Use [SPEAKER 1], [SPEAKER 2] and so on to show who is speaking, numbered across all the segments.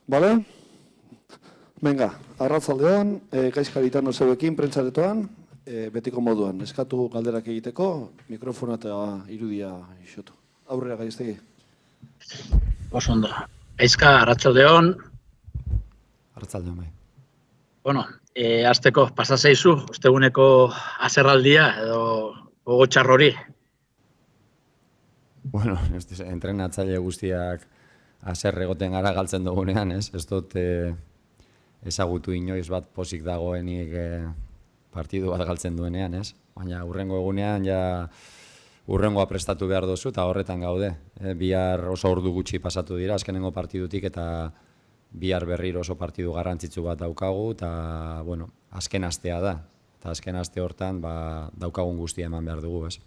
[SPEAKER 1] Bale? Venga, arratzaldeon, gaizkaritan zeuekin, prentzaretoan, betiko moduan. Eskatu galderak egiteko, mikrofona eta irudia isotu. Aurrera gaiztegi.
[SPEAKER 2] Oso ondo. Gaizka, arratsaldeon.
[SPEAKER 3] Arratsaldeon bai.
[SPEAKER 2] Bueno, hasteko pasa zaizu, osteguneko haserraldia edo gogo txar hori.
[SPEAKER 3] Bueno, entrenatzaile guztiak haserre egoten gara galtzen dugunean, ez? Ez dut ezagutu inoiz bat pozik dagoenik partidu bat galtzen duenean, ez? Baina hurrengo egunean ja hurrengoa prestatu behar dozu eta horretan gaude. Bihar oso ordu gutxi pasatu dira azkenengo partidutik eta bihar berriro oso partidu garrantzitsu bat daukagu eta, bueno, azken astea da. Eta azken aste hortan daukagun guztia eman behar dugu, ez?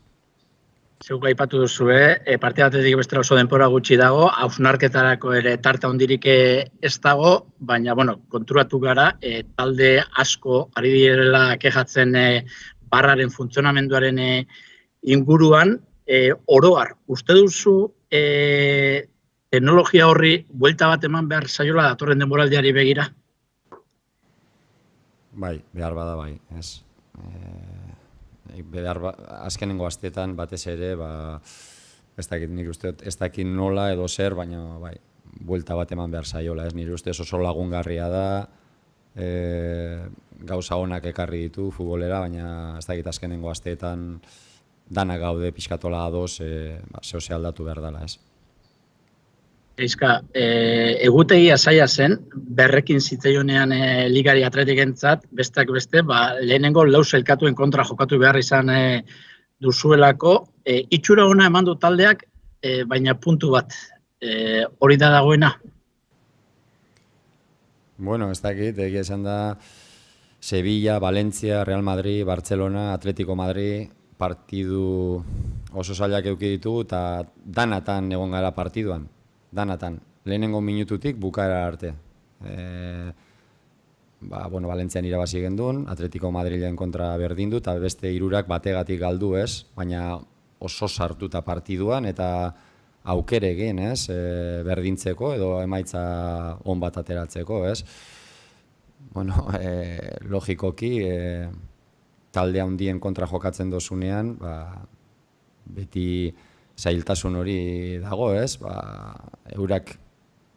[SPEAKER 2] Zeuk aipatu duzu, partida batetik bestera oso denbora gutxi dago, hausnarketarako ere tarte handirik ez dago, baina, bueno, konturatu gara, talde asko ari direla kexatzen barraren funtzionamenduaren inguruan, oroar, uste duzu teknologia horri buelta bat eman behar zaiola datorren denboraldiari begira?
[SPEAKER 3] Bai, behar bada bai, ez. Azkenengo astetan batez ere, ez dakit nik uste, ez dakit nola edo zer, baina bai, buelta bat eman behar zaiola, ez nire uste oso lagungarria da, gauza onak ekarri ditu futbolera, baina ez dakit azkenengo asteetan danak gaude pixkatola ados, zehose aldatu behar dela, ez.
[SPEAKER 2] Eizka, egutegia zaila zen, berrekin zitzaionean ligari atletikentzat, besteak beste, lehenengo lau sailkatuen kontra jokatu behar izan duzuelako. Itxura ona eman du taldeak, baina puntu bat, hori da dagoena?
[SPEAKER 3] Bueno, ez dakit, egia esan da Sevilla, Valencia, Real Madrid, Barcelona, Atletico Madrid, partidu oso zailak eduki ditugu eta danatan egon gara partiduan. Danatan, lehenengo minututik bukaera arte. Valentzian irabazi gendun, Atletico Madrilen kontra berdindu eta beste hirurak bategatik galdu, ez? Baina oso sartuta partiduan eta aukere egin, ez? Berdintzeko edo emaitza on bat ateratzeko, ez? Bueno, logikoki, talde handien kontra jokatzen dozunean, beti zailtasun hori dago, ez? Eurak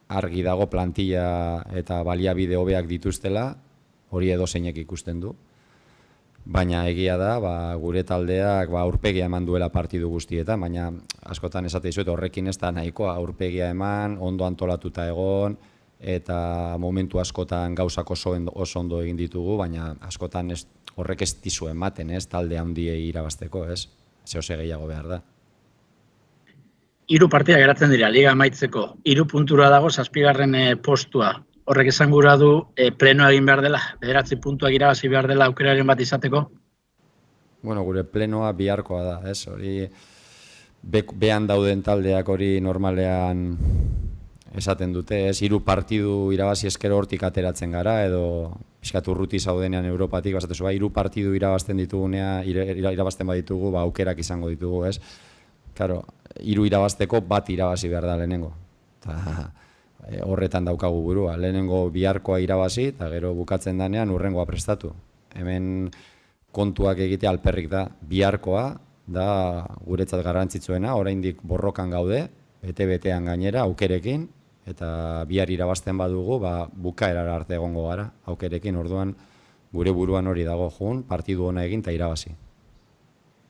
[SPEAKER 3] argi dago plantilla eta baliabide hobeak dituztela, hori edozeinek ikusten du. Baina egia da, gure taldeak aurpegia eman duela partidu guztietan, baina askotan esate dizuet horrekin ez da nahikoa aurpegia eman, ondo antolatuta egon, eta momentu askotan gauzak oso ondo egin ditugu, baina askotan horrek ez dizu ematen, ez? Talde handiei irabazteko, ez? Zehose gehiago behar da.
[SPEAKER 2] 3 partida geratzen dira, liga amaitzeko. 3 puntura dago, 7. postua. Horrek esan gura du plenoa egin behar dela, 9 puntuak irabazi behar dela aukeraren bat izateko?
[SPEAKER 3] Bueno, gure plenoa biharkoa da, ez? Hori, behan dauden taldeak hori normalean esaten dute, ez? 3 partidu irabazi eskero hortik ateratzen gara, edo pixkat urruti zaudenean Europatik, 3 partidu irabazten ditugunean, irabazten baditugu, aukerak izango ditugu, ez? Claro, 3 irabazteko bat irabazi behar da lehenengo. Horretan daukagu burua. Lehenengo biharkoa irabazi eta gero bukatzen danean hurrengoa prestatu. Hemen kontuak egitea alperrik da. Biharkoa da guretzat garrantzitsuena, oraindik borrokan gaude, bete-betean gainera, aukerekin, eta bihar irabazten badugu, bukaerara arte egongo gara, aukerekin, orduan gure buruan hori dago jun, partidu ona egin eta irabazi.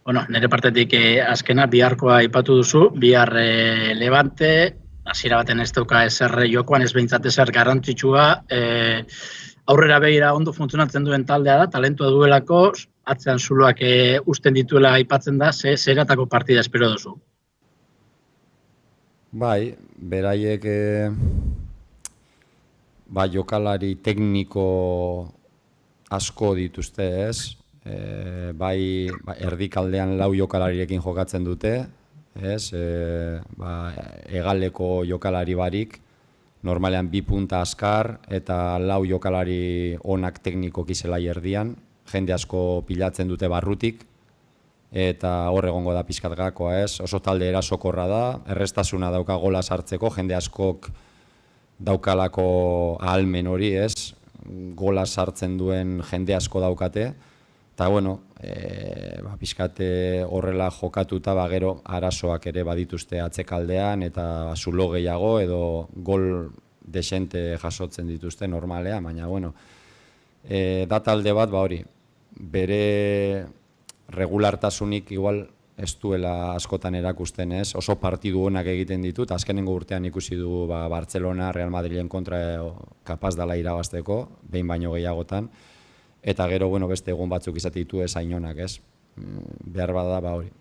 [SPEAKER 2] Bueno, nire partetik azkena biharkoa aipatu duzu, bihar Levante, hasiera baten ez dauka ezer jokoan ez behintzat ezer garrantzitsua, aurrera begira ondo funtzionatzen duen taldea da, talentua duelako, atzean zuloak uzten dituela aipatzen da, zeratako partida espero duzu?
[SPEAKER 3] Bai, beraiek jokalari tekniko asko dituzte, ez? Bai erdikaldean 4 jokalariekin jokatzen dute, ez? Hegaleko jokalari barik, normalean 2 punta askar eta 4 jokalari onak teknikoki zelai erdian, jende asko pilatzen dute barrutik, eta hor egongo da pixkat gakoa, ez? Oso talde erasokorra da, errestasuna dauka gola sartzeko, jende askok daukalako ahalmen hori, ez? Gola sartzen duen jende asko daukate, eta bueno, pixkate horrela jokatuta, gero arazoak ere badituzte atzekaldean, eta zulo gehiago edo gol desente jasotzen dituzte normalean, baina bueno, da talde bat, hori, bere regulartasunik igual ez duela askotan erakusten, ez? Oso partidu onak egiten ditut, azkenengo urtean ikusi du Barcelona, Real Madrilen kontra kapaz dela irabazteko, behin baino gehiagotan, eta gero, bueno, beste egun batzuk izate ditu ez hain onak, ez? Behar bada, hori,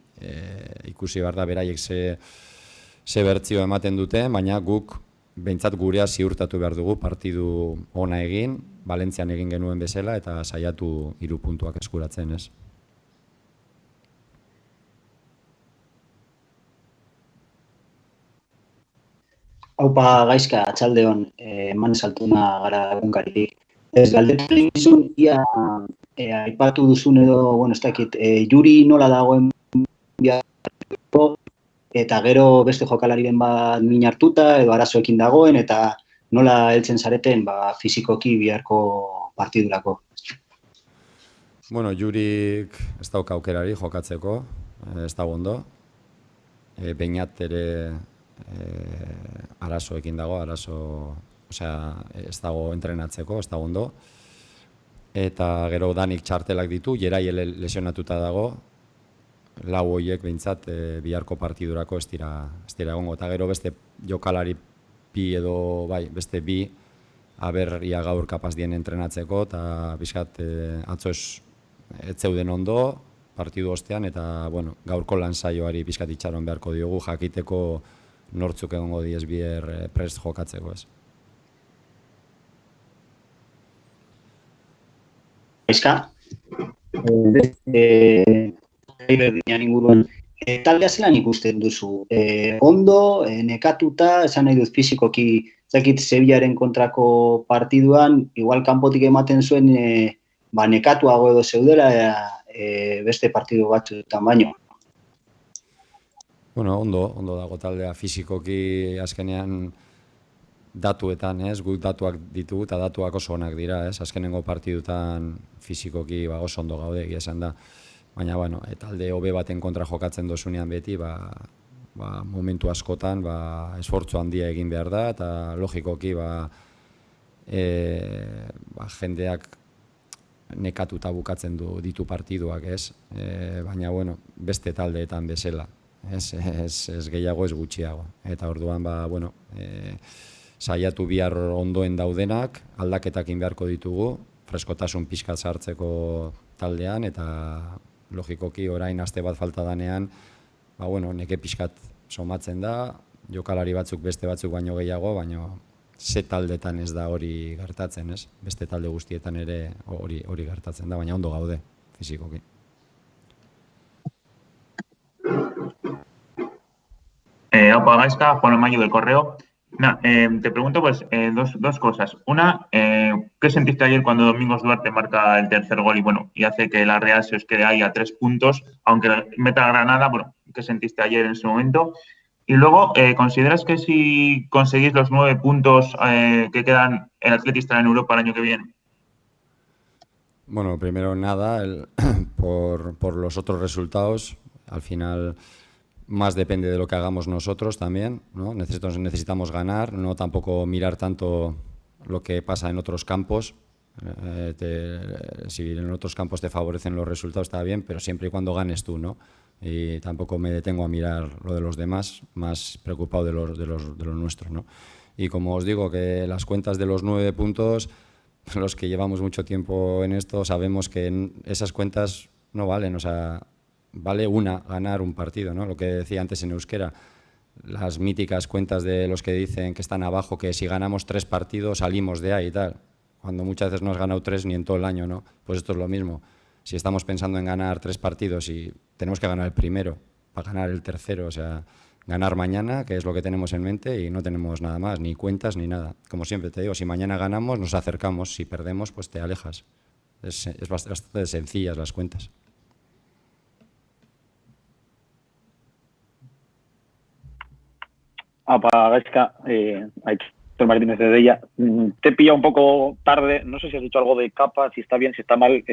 [SPEAKER 3] ikusi behar da beraiek ze bertzio ematen dute, baina guk behintzat gurea ziurtatu behar dugu partidu ona egin, Valentzian egin genuen bezala, eta saiatu 3 puntuak eskuratzen, ez?
[SPEAKER 4] Haupa gaizka, atxaldeon, eman saltuna gara egunkaritik. Ez galdetu egin ia aipatu duzun edo, bueno, ez dakit, Juri nola dagoen biharko, eta gero beste jokalariren bat min hartuta, edo arazoekin dagoen, eta nola heltzen zareten fisikoki biharko partidurako.
[SPEAKER 3] Bueno, Jurik ez dauka aukerari jokatzeko, ez dago ondo. Beñat ere arazoekin dago, ez dago entrenatzeko, ez dago ondo. Eta gero Danik txartelak ditu, Jerai lesionatuta dago, 4 horiek behintzat biharko partidurako ez dira egongo. Eta gero beste jokalari beste bi, ia gaur kapaz dien entrenatzeko, eta bizkat atzo ez zeuden ondo, partidu ostean, eta bueno, gaurko lan saioari bizkat itxaron beharko diogu, jakiteko nortzuk egongo diez biher prest jokatzeko, ez.
[SPEAKER 4] Gaizka, berdina inguruan, taldea zelan ikusten duzu? Ondo, nekatuta, esan nahi dut fizikoki, zakit Sevillaren kontrako partiduan, igual kanpotik ematen zuen nekatuago edo zeudela beste partidu batzuetan baino.
[SPEAKER 3] Bueno, ondo dago taldea fizikoki azkenean datuetan, ez? Guk datuak ditugu eta datuak oso onak dira, ez? Azkenengo partidutan fizikoki oso ondo gaude, esan da. Baina, bueno, talde hobe baten kontra jokatzen dozunean beti, momentu askotan esfortzu handia egin behar da, eta logikoki jendeak nekatuta bukatzen ditu partiduak, ez? Baina, bueno, beste taldeetan bezala, ez gehiago, ez gutxiago. Eta orduan, saiatu bihar ondoen daudenak, aldaketak beharko ditugu, freskotasun pixkat sartzeko taldean, eta logikoki orain aste bat falta danean, neke pixkat somatzen da, jokalari batzuk beste batzuk baino gehiago, baina ze taldetan ez da hori gertatzen, ez? Beste talde guztietan ere hori gertatzen da, baina ondo gaude, fizikoki.
[SPEAKER 5] Opa, Gaizka, Juan Mayo del Correo. Te pregunto dos cosas. Una, ¿qué sentiste ayer cuando Domingos Duarte marca el tercer gol y hace que la Real se os quede ahí a 3 puntos, aunque meta Granada? ¿Qué sentiste ayer en ese momento? Y luego, ¿consideras que si conseguís los 9 puntos que quedan, el Atleti estará en Europa el año que viene?
[SPEAKER 3] Bueno, primero nada, por los otros resultados, al final más depende de lo que hagamos nosotros también, ¿no? Necesitamos ganar, no tampoco mirar tanto lo que pasa en otros campos. Si en otros campos te favorecen los resultados está bien, pero siempre y cuando ganes tú, ¿no? Y tampoco me detengo a mirar lo de los demás, más preocupado de los nuestros, ¿no? Y como os digo, que las cuentas de los 9 puntos, los que llevamos mucho tiempo en esto, sabemos que esas cuentas no valen, o sea, vale ganar un partido, ¿no? Lo que decía antes en euskera, las míticas cuentas de los que dicen que están abajo, que si ganamos 3 partidos salimos de ahí y tal, cuando muchas veces no has ganado 3 ni en todo el año, ¿no? Pues esto es lo mismo. Si estamos pensando en ganar 3 partidos y tenemos que ganar el primero para ganar el tercero, o sea, ganar mañana, que es lo que tenemos en mente, y no tenemos nada más, ni cuentas ni nada. Como siempre te digo, si mañana ganamos nos acercamos, si perdemos pues te alejas. Es bastante sencillas las cuentas.
[SPEAKER 6] Apa, Gaizka, Héctor Martínez de Della. Te pilla un poco tarde, no sé si has dicho algo de Capa, si está bien, si está mal,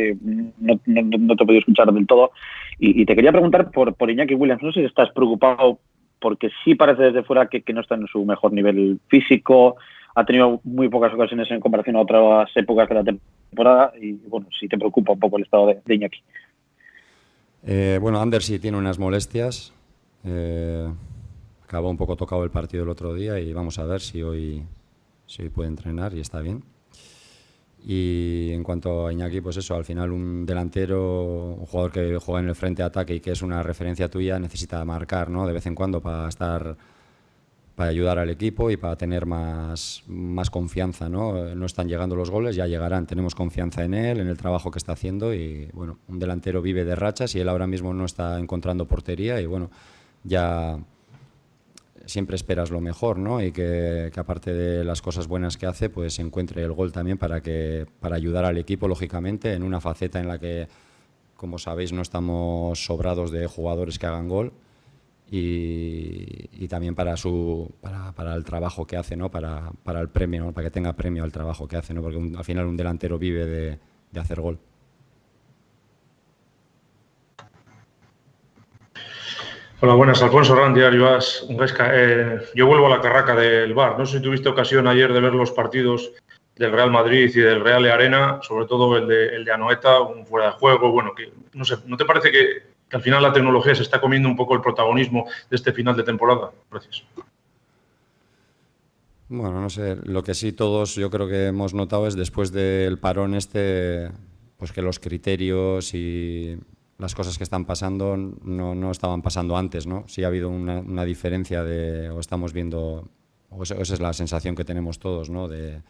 [SPEAKER 6] no te he podido escuchar del todo. Y te quería preguntar por Iñaki Williams, no sé si estás preocupado porque sí parece desde fuera que no está en su mejor nivel físico, ha tenido muy pocas ocasiones en comparación a otras épocas de la temporada y bueno, si te preocupa un poco el estado de Iñaki.
[SPEAKER 3] Bueno, Ander sí tiene unas molestias, acabó un poco tocado el partido el otro día y vamos a ver si hoy puede entrenar y está bien. Y en cuanto a Iñaki, pues eso, al final un delantero, un jugador que juega en el frente de ataque y que es una referencia tuya, necesita marcar, ¿no?, de vez en cuando para ayudar al equipo y para tener más confianza, ¿no? No están llegando los goles, ya llegarán, tenemos confianza en él, en el trabajo que está haciendo y bueno, un delantero vive de rachas y él ahora mismo no está encontrando portería y bueno, ya siempre esperas lo mejor, ¿no? Y que aparte de las cosas buenas que hace, pues encuentre el gol también para ayudar al equipo, lógicamente, en una faceta en la que, como sabéis, no estamos sobrados de jugadores que hagan gol y también para el trabajo que hace, ¿no? Para el premio, ¿no? Para que tenga premio al trabajo que hace, ¿no? Porque al final un delantero vive de hacer gol.
[SPEAKER 7] Hola, buenas. Alfonso Ranz, Diario AS. Yo vuelvo a la carraca del VAR. No sé si tuviste ocasión ayer de ver los partidos del Real Madrid y del Real Arena, sobre todo el de Anoeta, un fuera de juego. Bueno, que no sé, ¿no te parece que al final la tecnología se está comiendo un poco el protagonismo de este final de temporada? Gracias.
[SPEAKER 3] Bueno, no sé, lo que sí todos yo creo que hemos notado es después del parón pues que los criterios y las cosas que están pasando no estaban pasando antes, ¿no? Sí ha habido una diferencia o estamos viendo, o esa es la sensación que tenemos todos, ¿no? De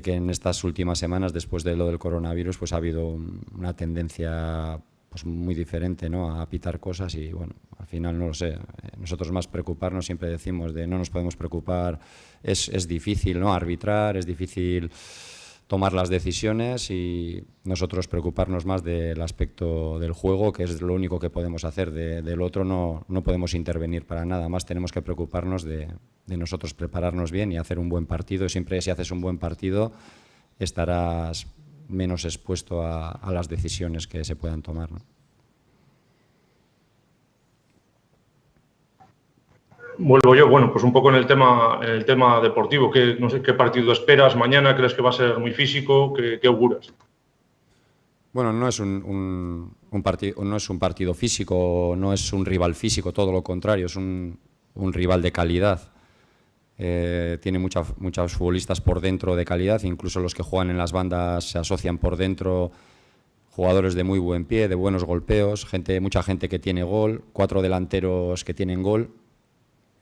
[SPEAKER 3] que en estas últimas semanas, después de lo del coronavirus, pues ha habido una tendencia pues muy diferente, ¿no?, a pitar cosas y bueno, al final no lo sé. Nosotros más preocuparnos, siempre decimos no nos podemos preocupar, es difícil, ¿no?, arbitrar, es difícil tomar las decisiones y nosotros preocuparnos más del aspecto del juego, que es lo único que podemos hacer. Del otro no podemos intervenir para nada, más tenemos que preocuparnos de nosotros prepararnos bien y hacer un buen partido. Y siempre si haces un buen partido estarás menos expuesto a las decisiones que se puedan tomar, ¿no?
[SPEAKER 7] Vuelvo yo, bueno, pues un poco en el tema deportivo. No sé, ¿qué partido esperas mañana? ¿Crees que va a ser muy físico? ¿Qué auguras?
[SPEAKER 3] Bueno, no es un partido físico, no es un rival físico, todo lo contrario, es un rival de calidad. Tiene muchos futbolistas por dentro de calidad, incluso los que juegan en las bandas se asocian por dentro, jugadores de muy buen pie, de buenos golpeos, mucha gente que tiene gol, 4 delanteros que tienen gol.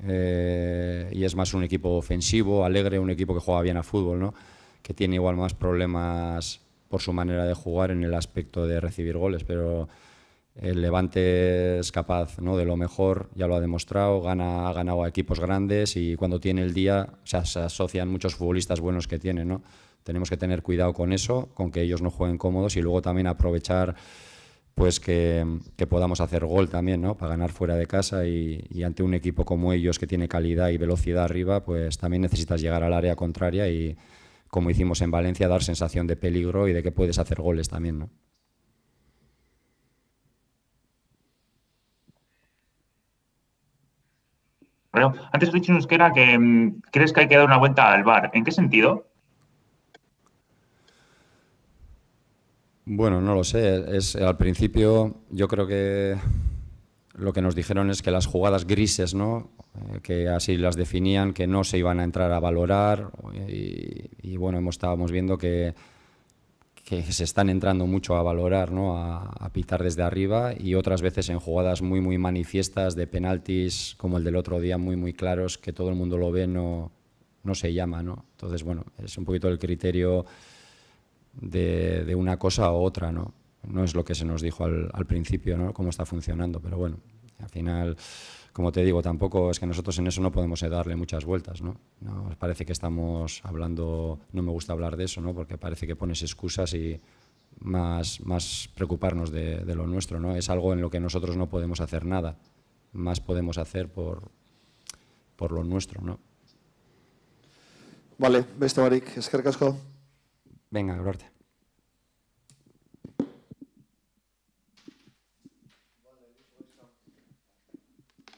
[SPEAKER 3] Y es más un equipo ofensivo, alegre, un equipo que juega bien a fútbol, ¿no?, que tiene igual más problemas por su manera de jugar en el aspecto de recibir goles, pero el Levante es capaz, ¿no?, de lo mejor, ya lo ha demostrado, ha ganado a equipos grandes y cuando tiene el día se asocian muchos futbolistas buenos que tiene, ¿no? Tenemos que tener cuidado con eso, con que ellos no jueguen cómodos y luego también aprovechar pues que podamos hacer gol también, ¿no?, para ganar fuera de casa y ante un equipo como ellos que tiene calidad y velocidad arriba, pues también necesitas llegar al área contraria y, como hicimos en Valencia, dar sensación de peligro y de que puedes hacer goles también, ¿no?
[SPEAKER 5] Bueno, antes has dicho en euskera que crees que hay que dar una vuelta al VAR. ¿En qué sentido?
[SPEAKER 3] Bueno, no lo sé. Al principio yo creo que lo que nos dijeron es que las jugadas grises, ¿no?, que así las definían, que no se iban a entrar a valorar y bueno, estábamos viendo que se están entrando mucho a valorar, ¿no?, a pitar desde arriba y otras veces en jugadas muy muy manifiestas de penaltis como el del otro día, muy muy claros, que todo el mundo lo ve, no se llama, ¿no? Entonces, bueno, es un poquito el criterio de una cosa u otra, ¿no? No es lo que se nos dijo al principio, ¿no?, cómo está funcionando, pero bueno, al final, como te digo, tampoco es que nosotros en eso no podemos darle muchas vueltas, ¿no? Nos parece que estamos hablando, no me gusta hablar de eso, ¿no?, porque parece que pones excusas y más preocuparnos de lo nuestro, ¿no? Es algo en lo que nosotros no podemos hacer nada, más podemos hacer por lo nuestro, ¿no?
[SPEAKER 1] Vale, beste barik, eskerrik asko.
[SPEAKER 3] Venga, gero arte.